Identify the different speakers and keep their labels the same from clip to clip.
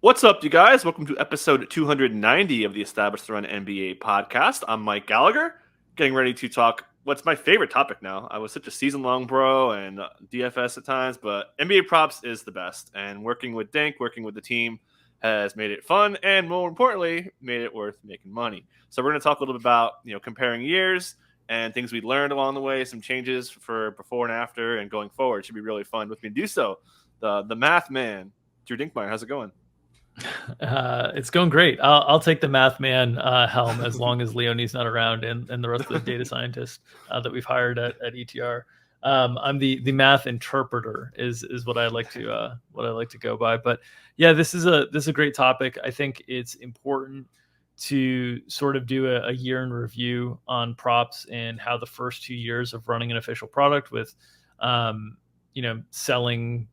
Speaker 1: What's up, you guys? Welcome to episode 290 of the Established Run NBA podcast. I'm Mike Gallagher, getting ready to talk what's my favorite topic now. I was such a season long bro and DFS at times, but NBA props is the best. And working with Dink, working with the team, has made it fun and, more importantly, made it worth making money. So we're going to talk a little bit about comparing years and things we learned along the way, some changes for before and after, and going forward. It should be really fun. With me to do so, the math man, Drew Dinkmeyer. How's it going?
Speaker 2: It's going great. I'll take the math man helm as long as Leonie's not around and the rest of the data scientists that we've hired at ETR. I'm the math interpreter is what I like to go by. But yeah, this is a great topic. I think it's important to sort of do a year in review on props and how the first 2 years of running an official product with selling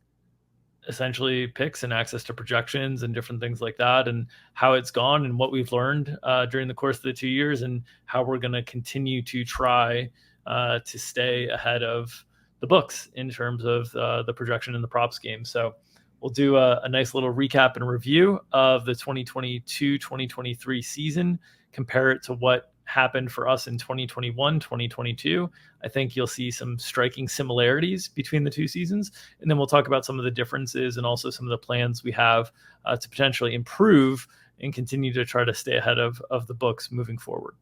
Speaker 2: essentially picks and access to projections and different things like that, and how it's gone and what we've learned during the course of the 2 years, and how we're going to continue to try to stay ahead of the books in terms of the projection in the props game. So we'll do a nice little recap and review of the 2022-2023 season, compare it to what happened for us in 2021, 2022. I think you'll see some striking similarities between the two seasons. And then we'll talk about some of the differences and also some of the plans we have to potentially improve and continue to try to stay ahead of the books moving forward.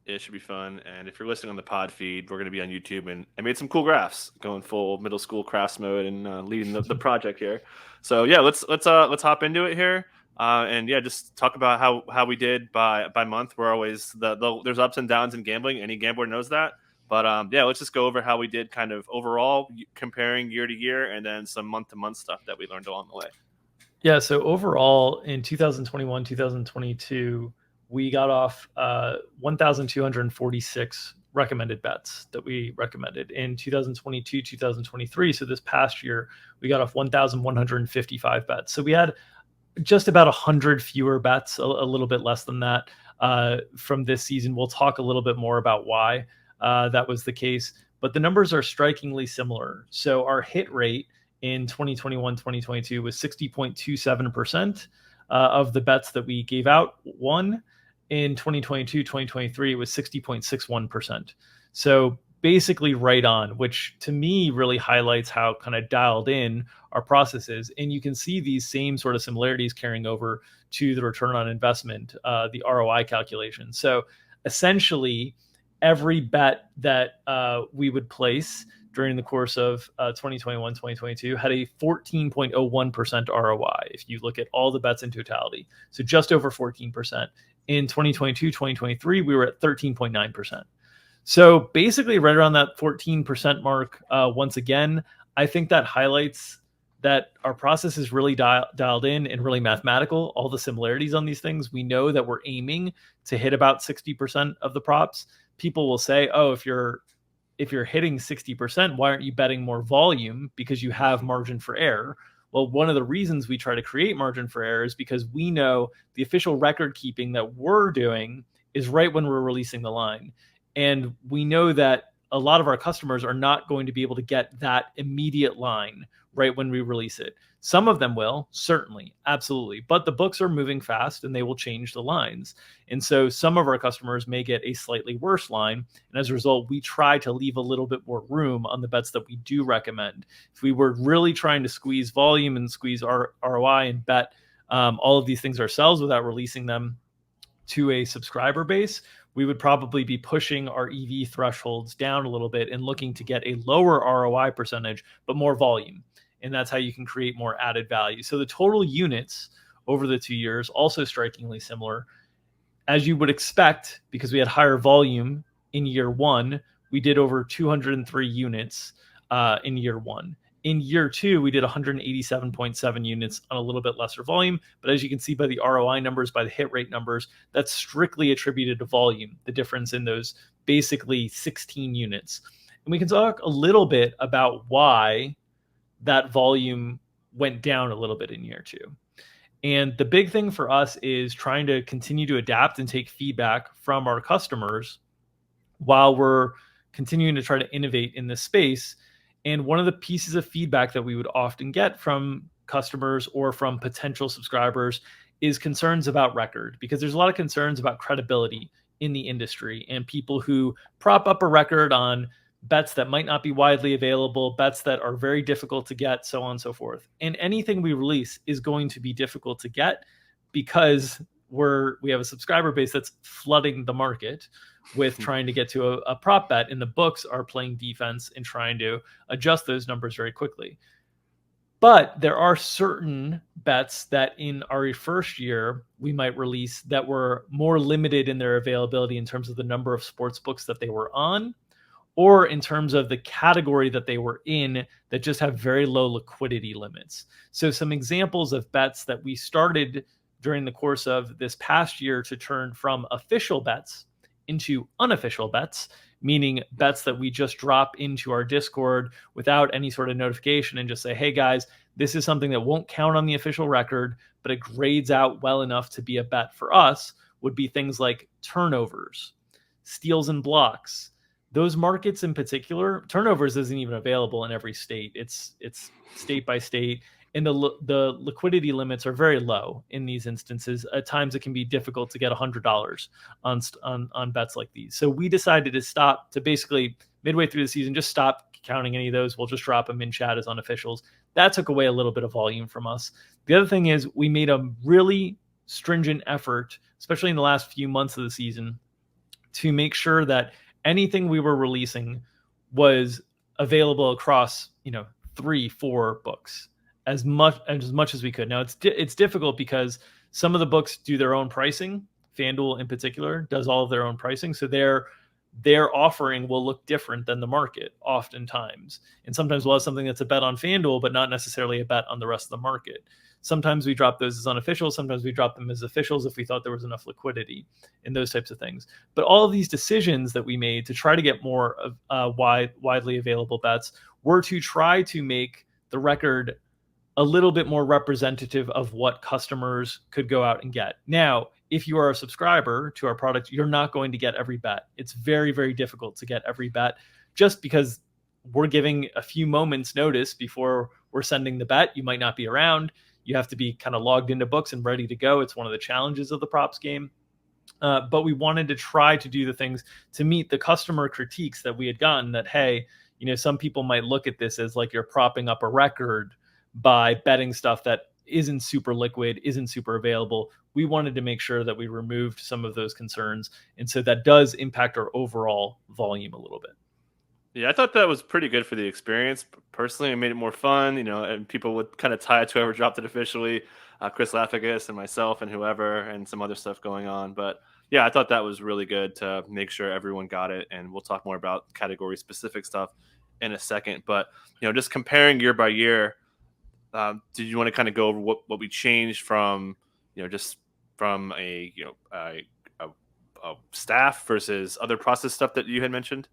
Speaker 1: It should be fun. And if you're listening on the pod feed, we're going to be on YouTube, and I made some cool graphs going full middle school crafts mode and leading the project here. So yeah, let's hop into it here. And yeah, just talk about how we did by month. We're always there's ups and downs in gambling. Any gambler knows that. But yeah, let's just go over how we did kind of overall comparing year to year, and then some month to month stuff that we learned along the way.
Speaker 2: Yeah. So overall in 2021, 2022, we got off 1,246 recommended bets that we recommended. In 2022, 2023, so this past year, we got off 1,155 bets. So we had just about 100 fewer bets, a little bit less than that from this season. We'll talk a little bit more about why that was the case, but the numbers are strikingly similar. So our hit rate in 2021, 2022 was 60.27% of the bets that we gave out won. In 2022, 2023, it was 60.61%. So basically right on, which to me really highlights how kind of dialed in our process is. And you can see these same sort of similarities carrying over to the return on investment, the ROI calculation. So essentially, every bet that we would place during the course of 2021, 2022 had a 14.01% ROI if you look at all the bets in totality. So just over 14%. In 2022, 2023, we were at 13.9%. So basically right around that 14% mark. Once again, I think that highlights that our process is really dialed in and really mathematical. All the similarities on these things, we know that we're aiming to hit about 60% of the props. People will say, oh, if you're hitting 60%, why aren't you betting more volume? Because you have margin for error. Well, one of the reasons we try to create margin for error is because we know the official record keeping that we're doing is right when we're releasing the line. And we know that a lot of our customers are not going to be able to get that immediate line right when we release it. Some of them will, certainly, absolutely. But the books are moving fast and they will change the lines. And so some of our customers may get a slightly worse line. And as a result, we try to leave a little bit more room on the bets that we do recommend. If we were really trying to squeeze volume and squeeze our ROI and bet all of these things ourselves without releasing them to a subscriber base, we would probably be pushing our EV thresholds down a little bit and looking to get a lower ROI percentage, but more volume. And that's how you can create more added value. So the total units over the 2 years, also strikingly similar. As you would expect, because we had higher volume in year one, we did over 203 units in year one. In year two, we did 187.7 units on a little bit lesser volume. But as you can see by the ROI numbers, by the hit rate numbers, that's strictly attributed to volume, the difference in those basically 16 units. And we can talk a little bit about why that volume went down a little bit in year two. And the big thing for us is trying to continue to adapt and take feedback from our customers while we're continuing to try to innovate in this space. And one of the pieces of feedback that we would often get from customers or from potential subscribers is concerns about record, because there's a lot of concerns about credibility in the industry and people who prop up a record on bets that might not be widely available, bets that are very difficult to get, so on and so forth. And anything we release is going to be difficult to get because we have a subscriber base that's flooding the market with trying to get to a prop bet, and the books are playing defense and trying to adjust those numbers very quickly. But there are certain bets that in our first year we might release that were more limited in their availability in terms of the number of sports books that they were on, or in terms of the category that they were in, that just have very low liquidity limits. So some examples of bets that we started during the course of this past year to turn from official bets into unofficial bets, meaning bets that we just drop into our Discord without any sort of notification and just say, hey guys, this is something that won't count on the official record, but it grades out well enough to be a bet for us, would be things like turnovers, steals and blocks. Those markets in particular, turnovers isn't even available in every state. It's state by state, and the liquidity limits are very low in these instances. At times, it can be difficult to get $100 on bets like these. So we decided to stop, to basically midway through the season, just stop counting any of those. We'll just drop them in chat as unofficials. That took away a little bit of volume from us. The other thing is we made a really stringent effort, especially in the last few months of the season, to make sure that anything we were releasing was available across, 3-4 books as much as we could. Now it's difficult because some of the books do their own pricing. FanDuel in particular does all of their own pricing. So their offering will look different than the market oftentimes. And sometimes we'll have something that's a bet on FanDuel, but not necessarily a bet on the rest of the market. Sometimes we drop those as unofficial. Sometimes we drop them as officials if we thought there was enough liquidity and those types of things. But all of these decisions that we made to try to get more of widely available bets were to try to make the record a little bit more representative of what customers could go out and get. Now, if you are a subscriber to our product, you're not going to get every bet. It's very, very difficult to get every bet just because we're giving a few moments notice before we're sending the bet. You might not be around. You have to be kind of logged into books and ready to go. It's one of the challenges of the props game. But we wanted to try to do the things to meet the customer critiques that we had gotten that, hey, some people might look at this as like you're propping up a record by betting stuff that isn't super liquid, isn't super available. We wanted to make sure that we removed some of those concerns. And so that does impact our overall volume a little bit.
Speaker 1: Yeah, I thought that was pretty good for the experience. Personally, it made it more fun, and people would kind of tie it to whoever dropped it officially, Chris Lafagis and myself and whoever, and some other stuff going on. But yeah, I thought that was really good to make sure everyone got it. And we'll talk more about category specific stuff in a second. But, just comparing year by year, did you want to kind of go over what we changed from, just from a staff versus other process stuff that you had mentioned?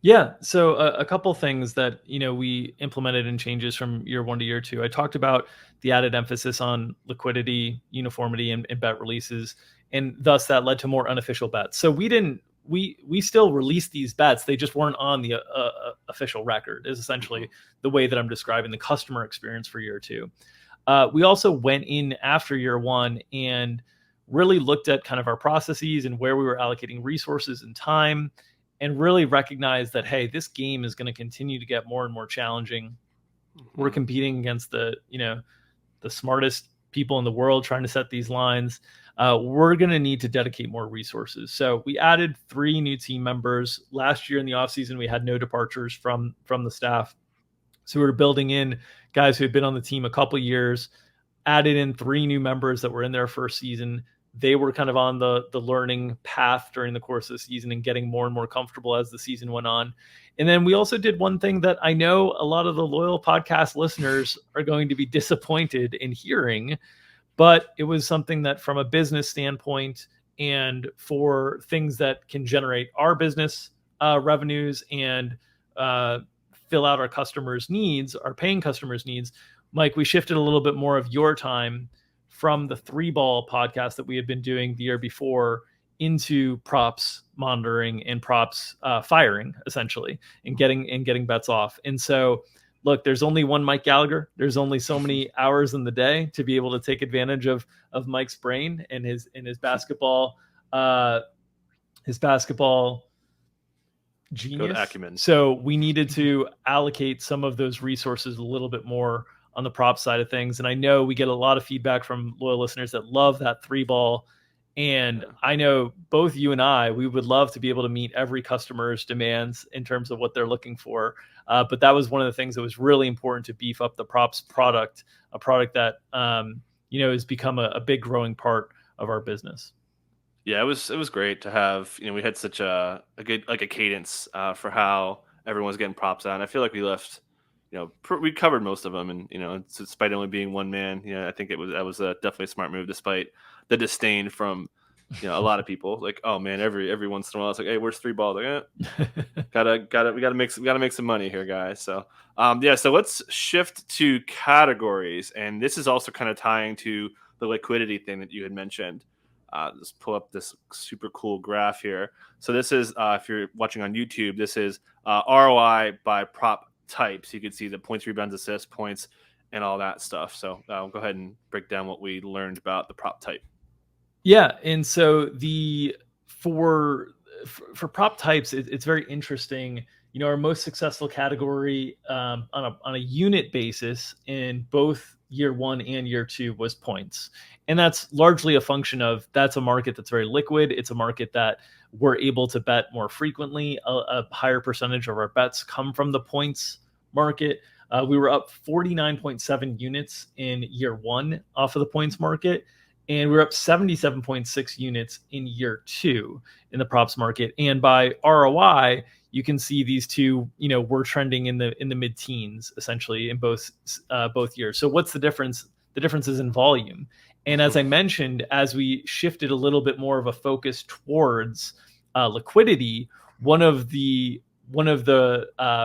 Speaker 2: Yeah. So a couple things that, we implemented in changes from year 1 to year 2. I talked about the added emphasis on liquidity, uniformity, and bet releases. And thus that led to more unofficial bets. So we still released these bets. They just weren't on the official record is essentially the way that I'm describing the customer experience for year 2. We also went in after year 1 and really looked at kind of our processes and where we were allocating resources and time, and really recognize that, hey, this game is going to continue to get more and more challenging. We're competing against the smartest people in the world trying to set these lines. We're going to need to dedicate more resources. So we added 3 new team members. Last year in the offseason, we had no departures from the staff. So we were building in guys who had been on the team a couple years, added in 3 new members that were in their first season. They were kind of on the learning path during the course of the season and getting more and more comfortable as the season went on. And then we also did one thing that I know a lot of the loyal podcast listeners are going to be disappointed in hearing, but it was something that from a business standpoint and for things that can generate our business revenues and fill out our customers' needs, our paying customers' needs, Mike, we shifted a little bit more of your time from the 3-ball podcast that we had been doing the year before into props monitoring and props firing, essentially, and getting bets off. And so look, there's only one Mike Gallagher. There's only so many hours in the day to be able to take advantage of Mike's brain and his basketball his basketball
Speaker 1: Go to
Speaker 2: genius.
Speaker 1: acumen.
Speaker 2: So we needed to allocate some of those resources a little bit more on the prop side of things. And I know we get a lot of feedback from loyal listeners that love that three ball. And
Speaker 1: Yeah.
Speaker 2: I know both you and I, we would love to be able to meet every customer's demands in terms of what they're looking for. But that was one of the things that was really important to beef up the props product, a product that, has become a big growing part of our business.
Speaker 1: Yeah, it was great to have. We had such a good like a cadence for how everyone's getting props out. And I feel like we left. We covered most of them, and despite only being one man, I think that was definitely a smart move, despite the disdain from a lot of people. Like, oh man, every once in a while, it's like, hey, where's three balls? Like, we gotta make some money here, guys. So yeah, so let's shift to categories, and this is also kind of tying to the liquidity thing that you had mentioned. Let's pull up this super cool graph here. So this is, if you're watching on YouTube, this is ROI by prop type. So you can see the points, rebounds, assists, points, and all that stuff. So go ahead and break down what we learned about the prop type.
Speaker 2: Yeah, and so for prop types, it's very interesting. Our most successful category on a unit basis in both year one and year two was points, and that's largely a function of that's a market that's very liquid. It's a market that we're able to bet more frequently. A higher percentage of our bets come from the points market. We were up 49.7 units in year one off of the points market, and we're up 77.6 units in year two in the props market. And by ROI, you can see these two, we're trending in the mid-teens essentially in both years. So what's the difference? The difference is in volume. And as I mentioned, as we shifted a little bit more of a focus towards liquidity, one of the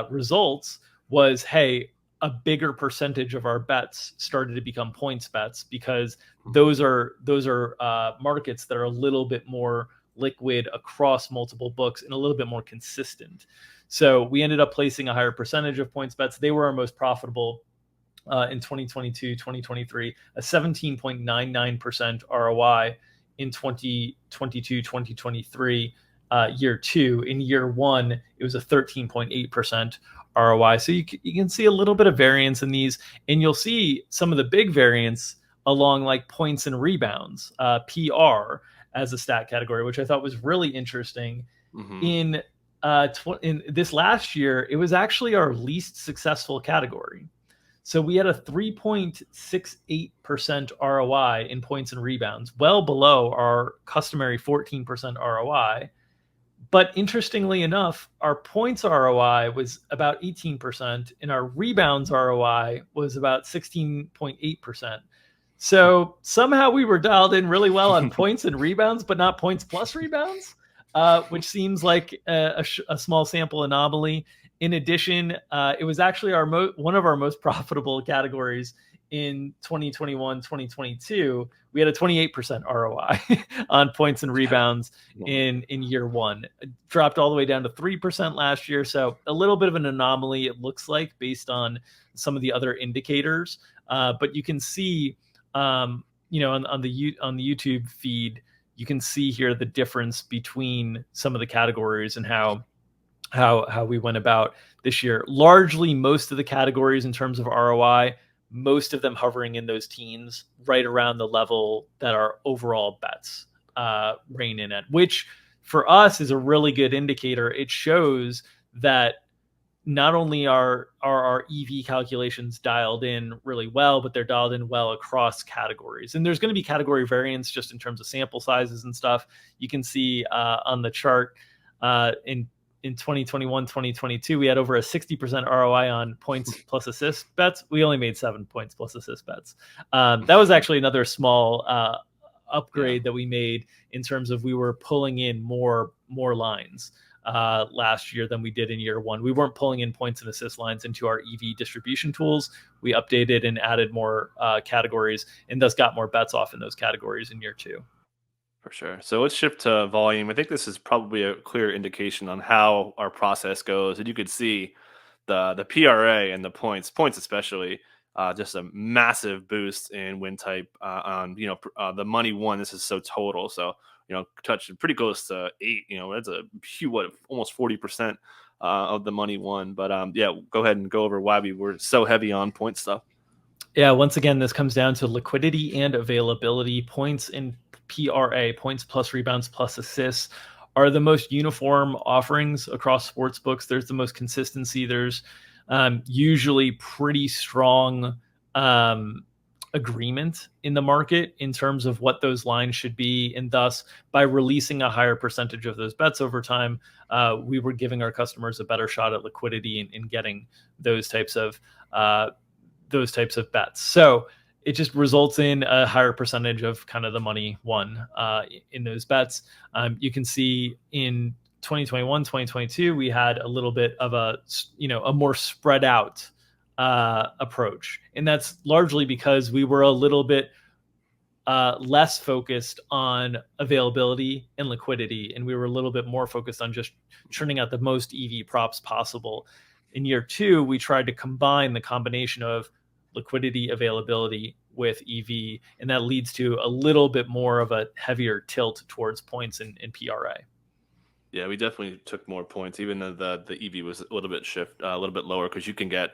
Speaker 2: results was, hey, a bigger percentage of our bets started to become points bets, because those are markets that are a little bit more liquid across multiple books and a little bit more consistent. So we ended up placing a higher percentage of points bets. They were our most profitable in 2022, 2023, a 17.99% ROI in 2022, 2023. Year two. In year one, it was a 13.8% ROI. So you can see a little bit of variance in these, and you'll see some of the big variance along like points and rebounds, PR as a stat category, which I thought was really interesting.
Speaker 1: Mm-hmm.
Speaker 2: In this last year, it was actually our least successful category. So we had a 3.68% ROI in points and rebounds, well below our customary 14% ROI. But interestingly enough, our points ROI was about 18%, and our rebounds ROI was about 16.8%. So somehow we were dialed in really well on points and rebounds, but not points plus rebounds, which seems like a small sample anomaly. In addition, it was actually one of our most profitable categories in 2021, 2022. We had a 28% ROI on points and rebounds in year one. It dropped all the way down to 3% last year. So a little bit of an anomaly, it looks like, based on some of the other indicators. But you can see, on the YouTube feed, you can see here the difference between some of the categories and how we went about this year. Largely, most of the categories in terms of ROI, most of them hovering in those teens, right around the level that our overall bets rein in at, which for us is a really good indicator. It shows that not only are our EV calculations dialed in really well, but they're dialed in well across categories. And there's going to be category variance just in terms of sample sizes and stuff. You can see on the chart in 2021, 2022, we had over a 60% ROI on points plus assist bets. We only made 7 points plus assist bets. That was actually another small upgrade that we made in terms of we were pulling in more lines last year than we did in year one. We weren't pulling in points and assist lines into our EV distribution tools. We updated and added more categories, and thus got more bets off in those categories in year two.
Speaker 1: For sure. So let's shift to volume. I think this is probably a clear indication on how our process goes. And you could see the PRA and the points especially, just a massive boost in win type on the money one. This is so total, so touching pretty close to 8. That's a huge, almost 40% of the money one. But yeah, go ahead and go over why we were so heavy on point stuff.
Speaker 2: Yeah, once again, this comes down to liquidity and availability. Points in PRA, points plus rebounds plus assists, are the most uniform offerings across sports books. There's the most consistency. There's usually pretty strong agreement in the market in terms of what those lines should be. And thus, by releasing a higher percentage of those bets over time, we were giving our customers a better shot at liquidity in getting those types of bets. So it just results in a higher percentage of kind of the money won in those bets. You can see in 2021, 2022, we had a little bit of a more spread out approach. And that's largely because we were a little bit less focused on availability and liquidity. And we were a little bit more focused on just churning out the most EV props possible. In year 2, we tried to combine the combination of liquidity, availability with EV, and that leads to a little bit more of a heavier tilt towards points in PRA.
Speaker 1: Yeah, we definitely took more points, even though the EV was a little bit lower, because you can get,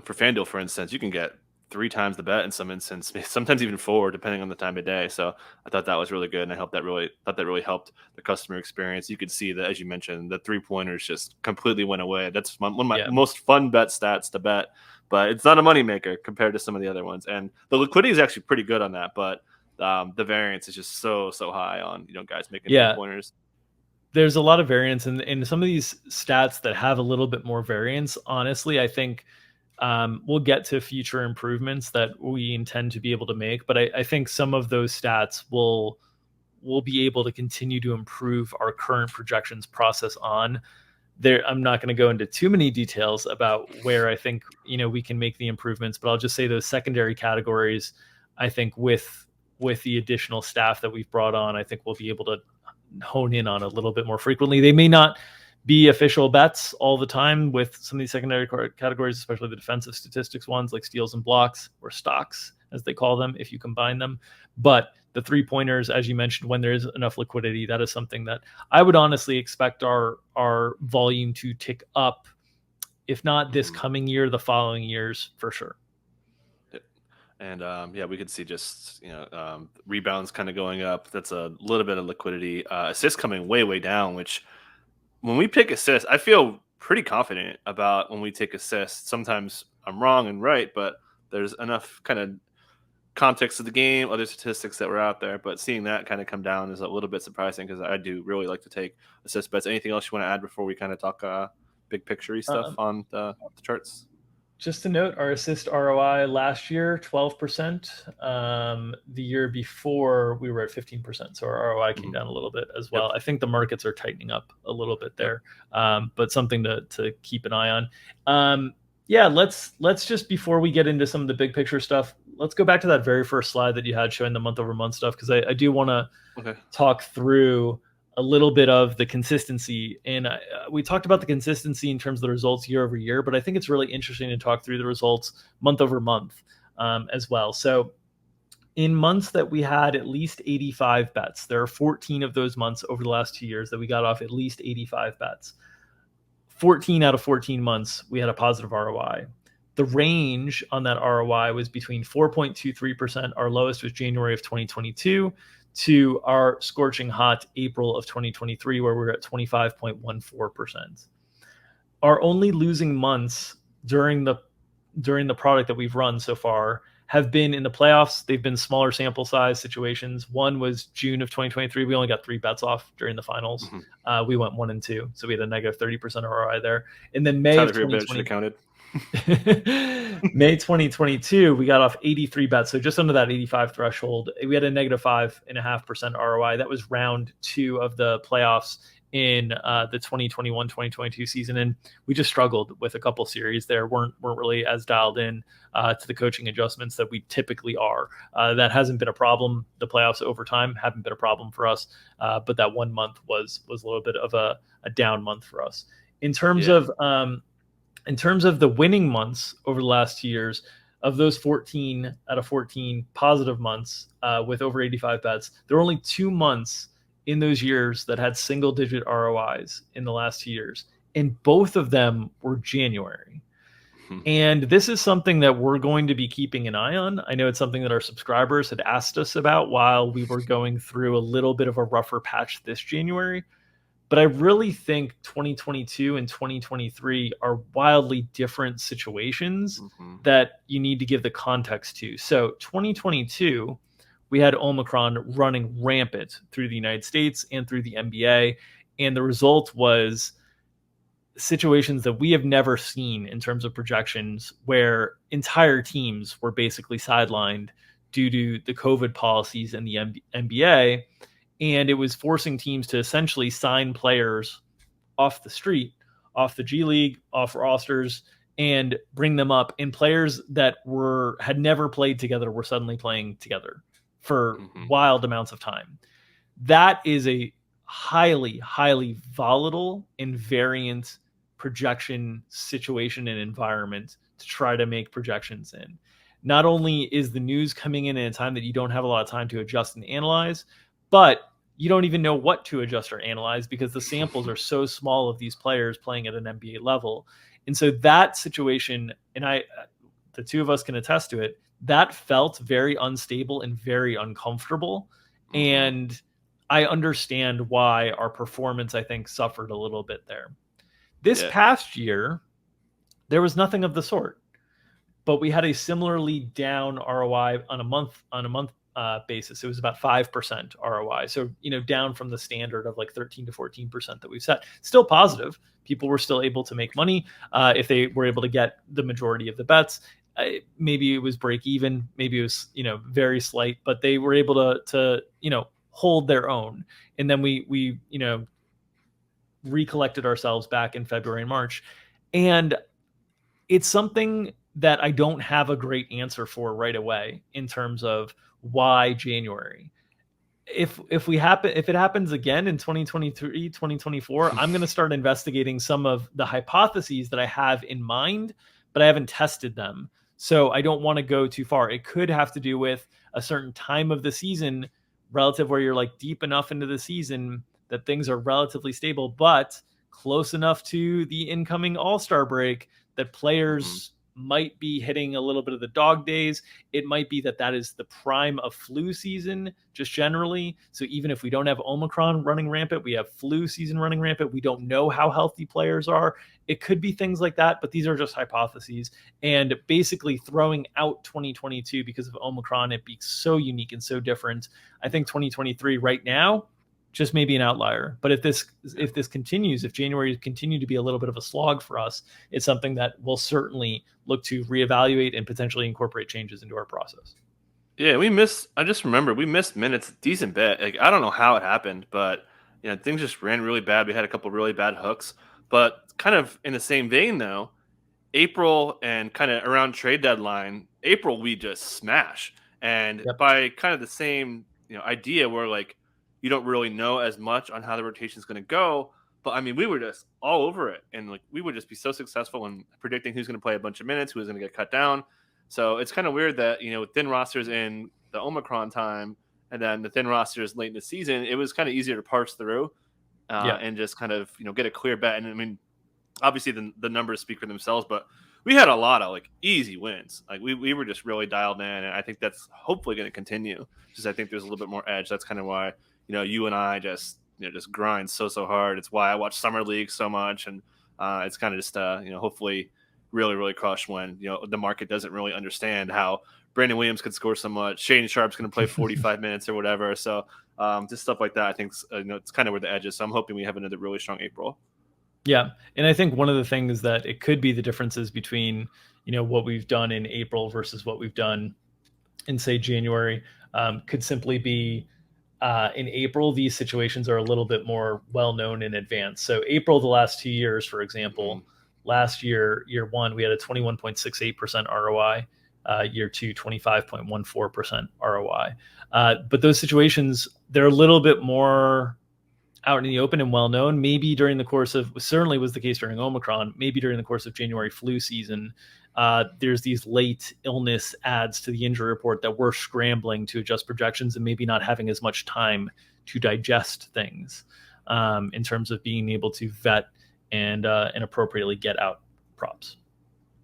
Speaker 1: for FanDuel, for instance, you can get 3 times the bet in some instance, sometimes even 4, depending on the time of day. So I thought that was really good, and I thought that really helped the customer experience. You could see that, as you mentioned, the 3-pointers just completely went away. That's one of my most fun bet stats to bet, but it's not a moneymaker compared to some of the other ones. And the liquidity is actually pretty good on that, but the variance is just so high on guys making 3-pointers.
Speaker 2: There's a lot of variance in some of these stats that have a little bit more variance. Honestly, I think we'll get to future improvements that we intend to be able to make, but I think some of those stats will be able to continue to improve our current projections process on. There, I'm not going to go into too many details about where I think we can make the improvements, but I'll just say those secondary categories, I think with the additional staff that we've brought on, I think we'll be able to hone in on a little bit more frequently. They may not be official bets all the time with some of these secondary categories, especially the defensive statistics ones like steals and blocks, or stocks as they call them if you combine them. But the 3-pointers, as you mentioned, when there is enough liquidity, that is something that I would honestly expect our volume to tick up, if not this coming year, the following years for sure.
Speaker 1: And we could see just rebounds kind of going up. That's a little bit of liquidity. Assists coming way down, which when we pick assists, I feel pretty confident about when we take assists. Sometimes I'm wrong and right, but there's enough kind of context of the game, other statistics that were out there. But seeing that kind of come down is a little bit surprising, because I do really like to take assist bets. Anything else you want to add before we kind of talk big picture-y stuff on the charts?
Speaker 2: Just to note, our assist ROI last year, 12%. The year before, we were at 15%. So our ROI came down a little bit as well. Yep. I think the markets are tightening up a little bit there, but something to keep an eye on. Let's just, before we get into some of the big picture stuff, let's go back to that very first slide that you had showing the month-over-month stuff, because I do want to talk through a little bit of the consistency. And we talked about the consistency in terms of the results year over year, but I think it's really interesting to talk through the results month over month as well. So in months that we had at least 85 bets, there are 14 of those months over the last 2 years that we got off at least 85 bets. 14 out of 14 months, we had a positive ROI. The range on that ROI was between 4.23%. Our lowest was January of 2022. To our scorching hot April of 2023, where we're at 25.14%. Our only losing months during the product that we've run so far have been in the playoffs. They've been smaller sample size situations. One was June of 2023. We only got 3 bets off during the finals. We went 1-2, so we had a negative 30% ROI there. And then May of 2020. May 2022, we got off 83 bets, so just under that 85 threshold. We had a negative 5.5% ROI. That was round 2 of the playoffs in the 2021-2022 season, and we just struggled with a couple series there. weren't really as dialed in to the coaching adjustments that we typically are. That hasn't been a problem. The playoffs over time haven't been a problem for us, but that 1 month was a little bit of a down month for us in terms of In terms of the winning months over the last 2 years, of those 14 out of 14 positive months with over 85 bets, there were only 2 months in those years that had single digit ROIs in the last 2 years. And both of them were January. And this is something that we're going to be keeping an eye on. I know it's something that our subscribers had asked us about while we were going through a little bit of a rougher patch this January. But I really think 2022 and 2023 are wildly different situations
Speaker 1: Mm-hmm.
Speaker 2: that you need to give the context to. So 2022, we had Omicron running rampant through the United States and through the NBA. And the result was situations that we have never seen in terms of projections where entire teams were basically sidelined due to the COVID policies in the NBA. And it was forcing teams to essentially sign players off the street, off the G League, off rosters, and bring them up. And players that had never played together were suddenly playing together for
Speaker 1: Mm-hmm.
Speaker 2: wild amounts of time. That is a highly, highly volatile and variant projection situation and environment to try to make projections in. Not only is the news coming in a time that you don't have a lot of time to adjust and analyze, but you don't even know what to adjust or analyze because the samples are so small of these players playing at an NBA level. And so that situation, and the two of us can attest to it, that felt very unstable and very uncomfortable.
Speaker 1: Mm-hmm.
Speaker 2: And I understand why our performance, I think, suffered a little bit there. This past year, there was nothing of the sort, but we had a similarly down ROI on a month basis. It was about 5% ROI. So, down from the standard of like 13 to 14% that we've set. Still positive. People were still able to make money if they were able to get the majority of the bets. Maybe it was break even. Maybe it was, very slight, but they were able to hold their own. And then we recollected ourselves back in February and March. And it's something that I don't have a great answer for right away in terms of why January. If it happens again in 2023, 2024, I'm going to start investigating some of the hypotheses that I have in mind, but I haven't tested them. So I don't want to go too far. It could have to do with a certain time of the season relative where you're like deep enough into the season that things are relatively stable, but close enough to the incoming All-Star break that players might be hitting a little bit of the dog days. It might be that is the prime of flu season just generally. So even if we don't have Omicron running rampant, we have flu season running rampant. We don't know how healthy players are. It could be things like that, but these are just hypotheses. And basically throwing out 2022 because of Omicron, it being so unique and so different. I think 2023 right now, just maybe an outlier. But if this continues, if January continue to be a little bit of a slog for us, it's something that we'll certainly look to reevaluate and potentially incorporate changes into our process.
Speaker 1: Yeah, I just remember we missed minutes a decent bit. Like, I don't know how it happened, but things just ran really bad. We had a couple really bad hooks. But kind of in the same vein though, April and kind of around trade deadline, April we just smash. And by kind of the same, idea where like you don't really know as much on how the rotation is going to go, but I mean we were just all over it, and like we would just be so successful in predicting who's going to play a bunch of minutes, who's going to get cut down. So it's kind of weird that with thin rosters in the Omicron time, and then the thin rosters late in the season, it was kind of easier to parse through and just kind of get a clear bet. And I mean, obviously the numbers speak for themselves, but we had a lot of like easy wins. Like we were just really dialed in, and I think that's hopefully going to continue. Just I think there's a little bit more edge. That's kind of why you and I just just grind so hard. It's why I watch summer league so much, and it's kind of just hopefully really crush when the market doesn't really understand how Brandon Williams could score so much. Shane Sharp's going to play 45 minutes or whatever. So just stuff like that. I think it's kind of where the edge is. So I'm hoping we have another really strong April.
Speaker 2: Yeah. And I think one of the things that it could be the differences between, what we've done in April versus what we've done in, say, January could simply be in April, these situations are a little bit more well-known in advance. So April, the last 2 years, for example, last year, year one, we had a 21.68% ROI. Year two, 25.14% ROI. But those situations, they're a little bit more out in the open and well known. Maybe during the course of, certainly was the case during Omicron, maybe during the course of January flu season, there's these late illness adds to the injury report that we're scrambling to adjust projections and maybe not having as much time to digest things in terms of being able to vet and appropriately get out props.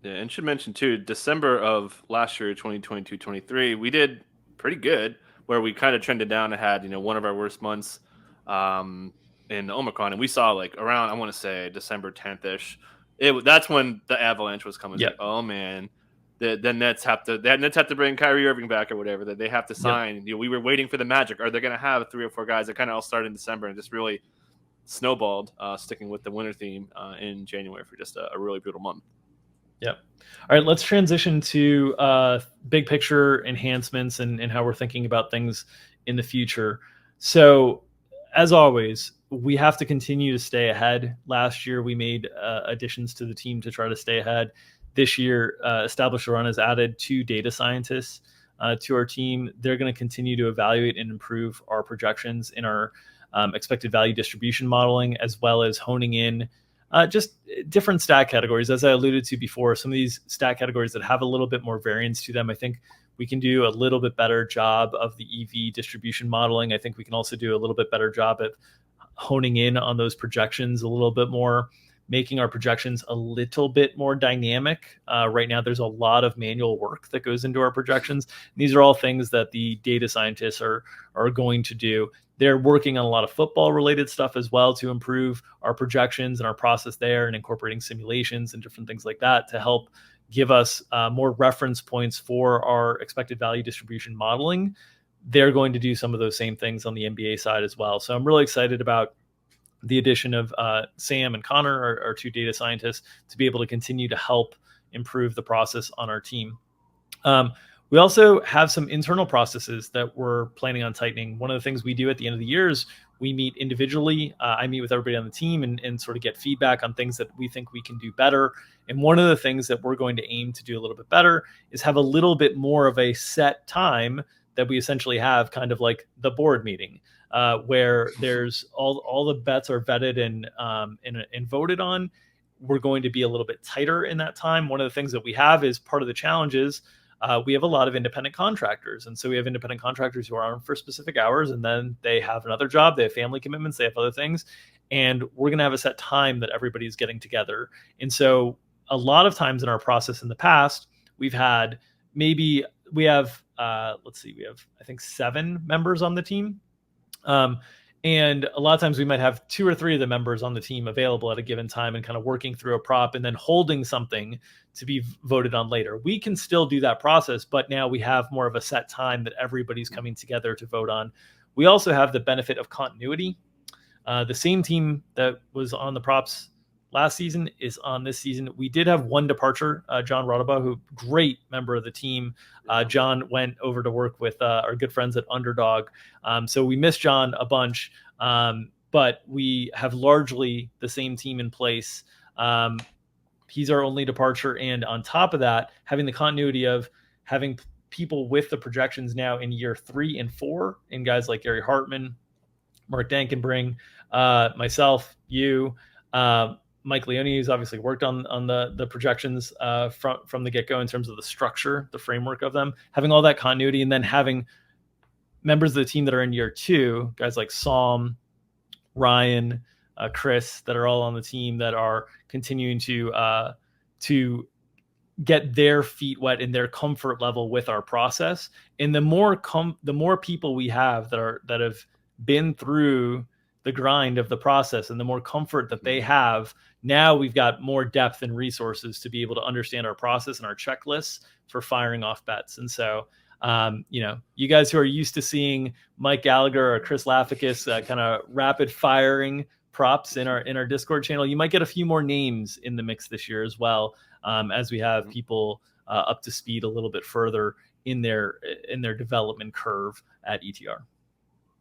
Speaker 1: Yeah, and should mention too, December of last year, 2022-23, we did pretty good where we kind of trended down and had, one of our worst months um, in Omicron. And we saw like around, I want to say December 10th ish. That's when the avalanche was coming. It's
Speaker 2: Yep.
Speaker 1: like, oh man, the Nets have to bring Kyrie Irving back or whatever, that they have to sign.
Speaker 2: Yep.
Speaker 1: We were waiting for the Magic. Are they going to have 3 or 4 guys that kind of all started in December and just really snowballed, sticking with the winter theme in January for just a really brutal month.
Speaker 2: Yep. All right, let's transition to big picture enhancements and how we're thinking about things in the future. So, as always, we have to continue to stay ahead. Last year, we made additions to the team to try to stay ahead. This year, Establish the Run has added 2 data scientists to our team. They're going to continue to evaluate and improve our projections in our expected value distribution modeling, as well as honing in just different stat categories. As I alluded to before, some of these stat categories that have a little bit more variance to them, I think we can do a little bit better job of the EV distribution modeling. I think we can also do a little bit better job at honing in on those projections a little bit more, making our projections a little bit more dynamic. Right now, there's a lot of manual work that goes into our projections. These are all things that the data scientists are going to do. They're working on a lot of football related stuff as well to improve our projections and our process there, and incorporating simulations and different things like that to help give us more reference points for our expected value distribution modeling. They're going to do some of those same things on the NBA side as well. So I'm really excited about the addition of Sam and Connor, our 2 data scientists, to be able to continue to help improve the process on our team. We also have some internal processes that we're planning on tightening. One of the things we do at the end of the year is we meet individually. I meet with everybody on the team and sort of get feedback on things that we think we can do better. And one of the things that we're going to aim to do a little bit better is have a little bit more of a set time that we essentially have, kind of like the board meeting, where there's all the bets are vetted and voted on. We're going to be a little bit tighter in that time. One of the things that we have is part of the challenges. We have a lot of independent contractors. And so we have independent contractors who are on for specific hours, and then they have another job, they have family commitments, they have other things. And we're going to have a set time that everybody's getting together. And so a lot of times in our process in the past, we have, we have, I think 7 members on the team. And a lot of times we might have 2 or 3 of the members on the team available at a given time and kind of working through a prop and then holding something to be voted on later. We can still do that process, but now we have more of a set time that everybody's coming together to vote on. We also have the benefit of continuity. The same team that was on the props last season is on this season. We did have one departure, John Rodaba, who great member of the team. John went over to work with our good friends at Underdog. So we miss John a bunch, but we have largely the same team in place. He's our only departure. And on top of that, having the continuity of having people with the projections now in year 3 and 4, and guys like Gary Hartman, Mark Dankenbring, myself, you, Mike Leone, who's obviously worked on the projections from the get-go in terms of the structure, the framework of them, having all that continuity, and then having members of the team that are in year 2, guys like Psalm, Ryan, Chris, that are all on the team that are continuing to get their feet wet in their comfort level with our process. And the more people we have that have been through the grind of the process, and the more comfort that they have, now we've got more depth and resources to be able to understand our process and our checklists for firing off bets. And so, you guys who are used to seeing Mike Gallagher or Chris Lafakis kind of rapid firing props in our Discord channel, you might get a few more names in the mix this year as well, as we have people up to speed a little bit further in their development curve at ETR.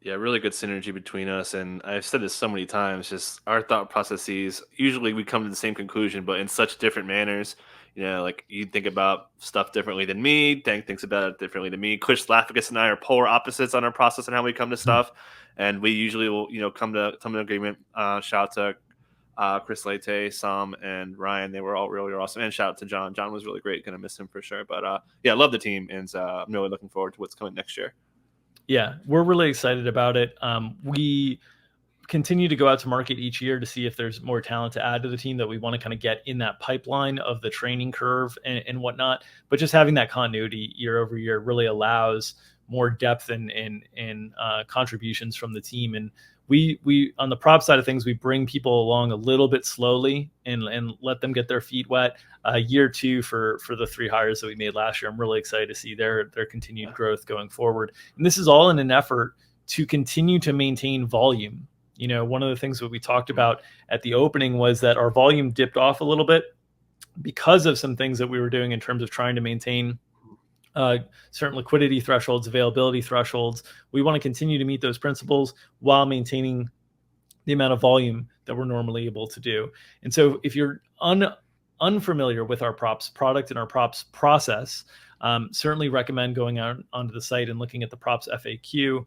Speaker 1: Yeah, really good synergy between us. And I've said this so many times, just our thought processes, usually we come to the same conclusion, but in such different manners. Like you think about stuff differently than me. Tank thinks about it differently than me. Chris Lafficus and I are polar opposites on our process and how we come to stuff, and we usually will, come to an agreement. Shout out to Chris Leite, Sam, and Ryan. They were all really awesome. And shout out to John. John was really great. Gonna miss him for sure. But yeah, I love the team, and I'm really looking forward to what's coming next year.
Speaker 2: Yeah, we're really excited about it. We continue to go out to market each year to see if there's more talent to add to the team that we want to kind of get in that pipeline of the training curve and whatnot. But just having that continuity year over year really allows more depth and contributions from the team. And we on the prop side of things, we bring people along a little bit slowly and let them get their feet wet. Year two for the 3 hires that we made last year, I'm really excited to see their continued growth going forward. And this is all in an effort to continue to maintain volume. One of the things that we talked about at the opening was that our volume dipped off a little bit because of some things that we were doing in terms of trying to maintain certain liquidity thresholds, availability thresholds. We want to continue to meet those principles while maintaining the amount of volume that we're normally able to do. And so if you're unfamiliar with our props product and our props process, certainly recommend going out onto the site and looking at the props FAQ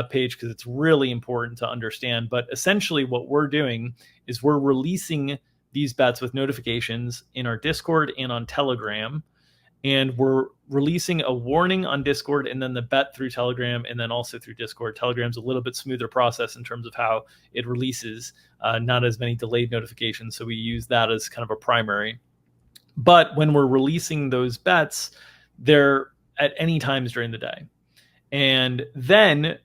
Speaker 2: page, because it's really important to understand. But essentially what we're doing is we're releasing these bets with notifications in our Discord and on Telegram. And we're releasing a warning on Discord and then the bet through Telegram and then also through Discord. Telegram's a little bit smoother process in terms of how it releases, not as many delayed notifications. So we use that as kind of a primary. But when we're releasing those bets, they're at any times during the day. And then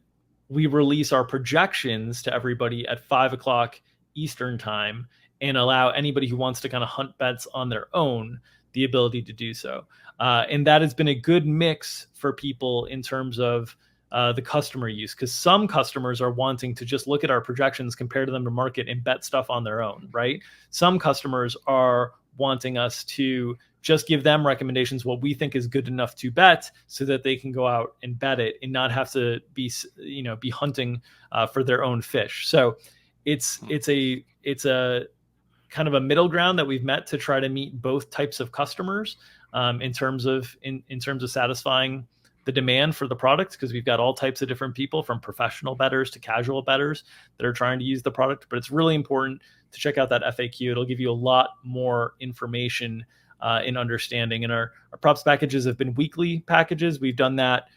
Speaker 2: we release our projections to everybody at 5 o'clock Eastern time and allow anybody who wants to kind of hunt bets on their own the ability to do so. And that has been a good mix for people in terms of the customer use, because some customers are wanting to just look at our projections, compare to them to market, and bet stuff on their own, right? Some customers are wanting us to just give them recommendations, what we think is good enough to bet, so that they can go out and bet it and not have to be hunting for their own fish. So it's a kind of a middle ground that we've met to try to meet both types of customers in terms of satisfying the demand for the product, because we've got all types of different people, from professional bettors to casual bettors, that are trying to use the product. But it's really important to check out that FAQ. It'll give you a lot more information in understanding. And our props packages have been weekly packages. We've done that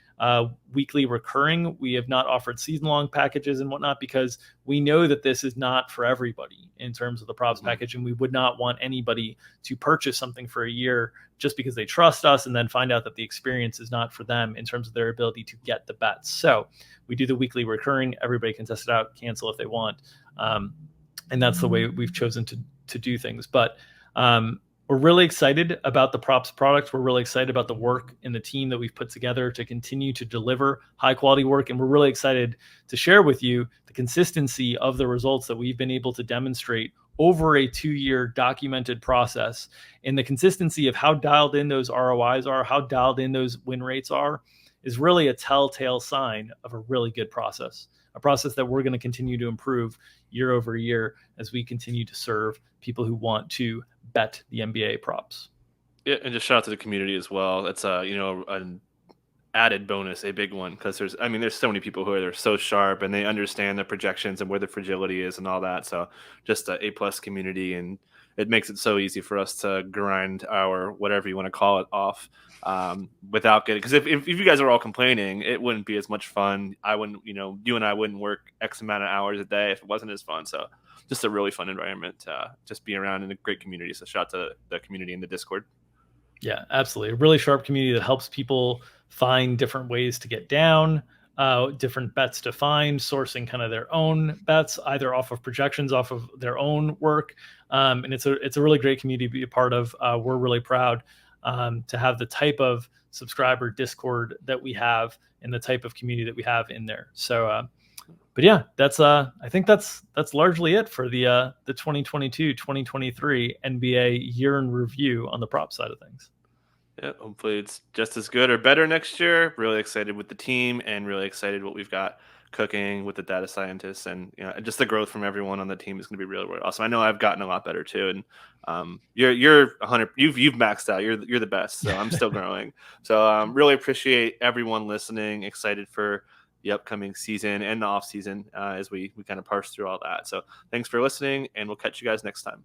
Speaker 2: weekly recurring. We have not offered season-long packages and whatnot, because we know that this is not for everybody in terms of the props package, and we would not want anybody to purchase something for a year just because they trust us and then find out that the experience is not for them in terms of their ability to get the bets. So we do the weekly recurring. Everybody can test it out, cancel if they want, and that's the way we've chosen to do things. But we're really excited about the props product. We're really excited about the work and the team that we've put together to continue to deliver high quality work. And we're really excited to share with you the consistency of the results that we've been able to demonstrate over a 2-year documented process. And the consistency of how dialed in those ROIs are, how dialed in those win rates are, is really a telltale sign of a really good process, a process that we're going to continue to improve year over year as we continue to serve people who want to bet the NBA props.
Speaker 1: Yeah, and just shout out to the community as well. It's an added bonus, a big one, because there's so many people who are so sharp and they understand the projections and where the fragility is and all that. So just a plus community, and it makes it so easy for us to grind our whatever you want to call it off without getting, because if you guys are all complaining, it wouldn't be as much fun. I wouldn't, you and I wouldn't work X amount of hours a day if it wasn't as fun. So just a really fun environment to just be around, in a great community. So shout out to the community in the Discord.
Speaker 2: Yeah, absolutely. A really sharp community that helps people find different ways to get down, different bets to find, sourcing kind of their own bets, either off of projections, off of their own work. And it's a really great community to be a part of. We're really proud to have the type of subscriber Discord that we have and the type of community that we have in there. So, but yeah, that's I think that's largely it for the 2022-2023 NBA year in review on the prop side of things.
Speaker 1: Yeah, hopefully it's just as good or better next year. Really excited with the team and really excited what we've got cooking with the data scientists, and just the growth from everyone on the team is going to be really, really awesome. I know I've gotten a lot better too, and you're 100. You've maxed out. You're the best. So I'm still growing. So really appreciate everyone listening. Excited for the upcoming season and the off season as we kind of parse through all that. So thanks for listening, and we'll catch you guys next time.